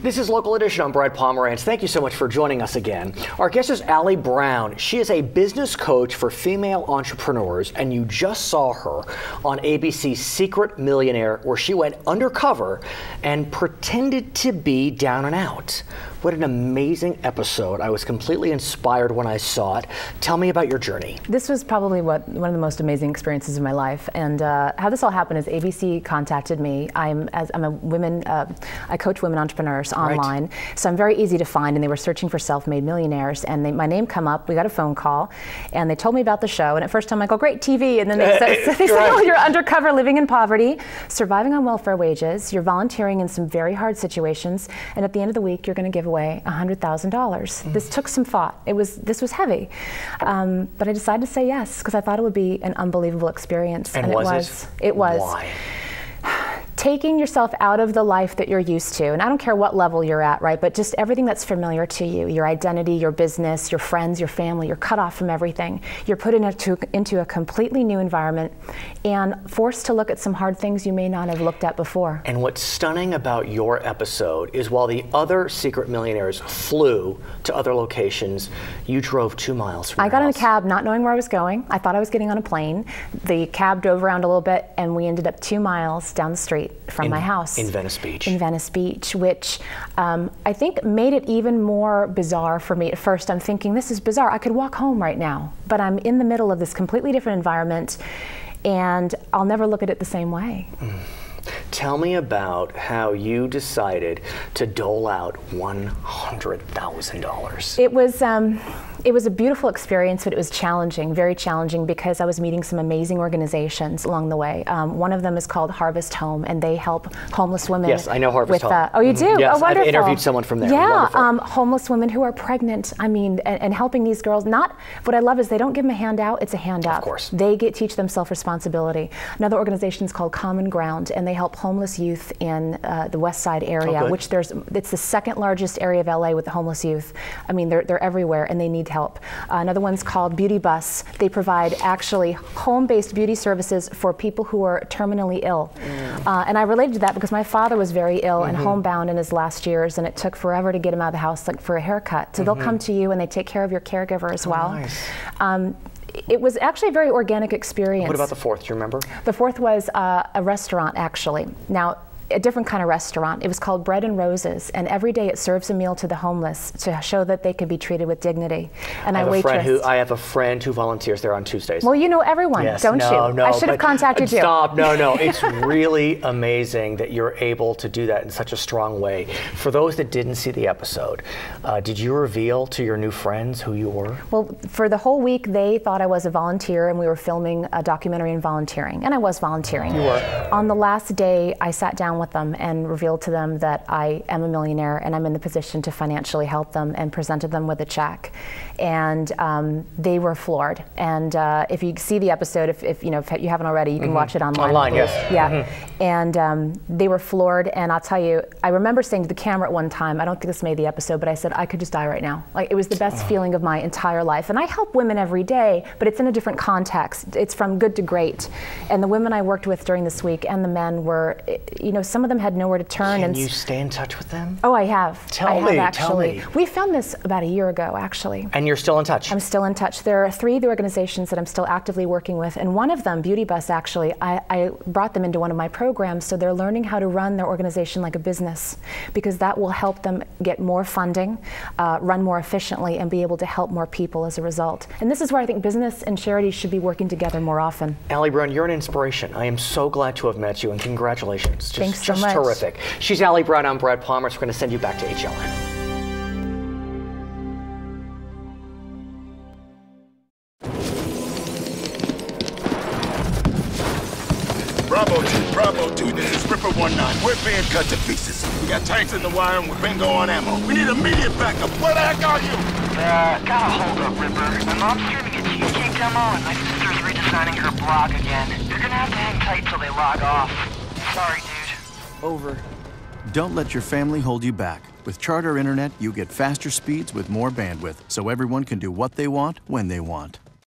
This is Local Edition. I'm Brad Pomerance. Thank you so much for joining us again. Our guest is Allie Brown. She is a business coach for female entrepreneurs, and you just saw her on ABC's Secret Millionaire, where she went undercover and pretended to be down and out. What an amazing episode. I was completely inspired when I saw it. Tell me about your journey. This was probably one of the most amazing experiences of my life. And how this all happened is ABC contacted me. I coach women entrepreneurs online. Right. So I'm very easy to find, and they were searching for self-made millionaires. And my name come up, we got a phone call, and they told me about the show. And at first I'm like, oh, great, TV. And then they said, oh, you're undercover, living in poverty, surviving on welfare wages, you're volunteering in some very hard situations, and at the end of the week, you're going to give away $100,000. This took some thought. This was heavy, but I decided to say yes because I thought it would be an unbelievable experience. And it was. It was. Why? Taking yourself out of the life that you're used to, and I don't care what level you're at, right? But just everything that's familiar to you, your identity, your business, your friends, your family, you're cut off from everything. You're put into a completely new environment and forced to look at some hard things you may not have looked at before. And what's stunning about your episode is while the other secret millionaires flew to other locations, you drove 2 miles from your house. I got in a cab not knowing where I was going. I thought I was getting on a plane. The cab drove around a little bit, and we ended up 2 miles down the street from my house. In Venice Beach. In Venice Beach, which I think made it even more bizarre for me. At first I'm thinking, this is bizarre. I could walk home right now, but I'm in the middle of this completely different environment, and I'll never look at it the same way. Tell me about how you decided to dole out $100,000. It was a beautiful experience, but it was challenging, very challenging, because I was meeting some amazing organizations along the way. One of them is called Harvest Home, and they help homeless women. Yes, I know Harvest Home. Oh, you do? Yes, oh, wonderful. I've interviewed someone from there. Yeah, homeless women who are pregnant. I mean, and helping these girls. What I love is they don't give them a handout; it's a handout. Of course. They teach them self-responsibility. Another organization is called Common Ground, and they help homeless youth in the West Side area, which it's the second largest area of LA with the homeless youth. I mean, they're everywhere, and they need help. Another one's called Beauty Bus. They provide actually home-based beauty services for people who are terminally ill. And I related to that because my father was very ill and homebound in his last years, and it took forever to get him out of the house, like for a haircut. So they'll come to you and they take care of your caregiver as well. Nice. It was actually a very organic experience. What about the fourth? Do you remember? The fourth was a restaurant, actually. Now, a different kind of restaurant. It was called Bread and Roses, and every day it serves a meal to the homeless to show that they can be treated with dignity. And I have a friend who volunteers there on Tuesdays. Well, you know everyone, don't you? No, I should have contacted you. Stop, no. It's really amazing that you're able to do that in such a strong way. For those that didn't see the episode, did you reveal to your new friends who you were? Well, for the whole week, they thought I was a volunteer, and we were filming a documentary on volunteering, and I was volunteering. You were. On the last day, I sat down with them and revealed to them that I am a millionaire and I'm in the position to financially help them, and presented them with a check. And they were floored. And if you see the episode, if you haven't already, you can watch it online. Online, yes. Yeah. And they were floored. And I'll tell you, I remember saying to the camera at one time, I don't think this made the episode, but I said, I could just die right now. Like, it was the best feeling of my entire life. And I help women every day, but it's in a different context. It's from good to great. And the women I worked with during this week and the men were, some of them had nowhere to turn. Can you stay in touch with them? Oh, I have. Tell me. We filmed this about a year ago, actually. And you're still in touch? I'm still in touch. There are 3 of the organizations that I'm still actively working with, and one of them, Beauty Bus, actually, I brought them into one of my programs, so they're learning how to run their organization like a business, because that will help them get more funding, run more efficiently, and be able to help more people as a result. And this is where I think business and charity should be working together more often. Allie Brown, you're an inspiration. I am so glad to have met you, and congratulations. Thanks so much. Just terrific. She's Allie Brown. I'm Brad Pomerance. We're going to send you back to HLN. Bravo 2, this is Ripper 19. We're being cut to pieces. We got tanks in the wire and we're bingo on ammo. We need immediate backup. Where the heck are you? Got a hold up, Ripper. My mom's streaming a cheesecake demo and my sister's redesigning her blog again. You're gonna have to hang tight till they log off. Sorry, dude. Over. Don't let your family hold you back. With Charter Internet, you get faster speeds with more bandwidth, so everyone can do what they want, when they want.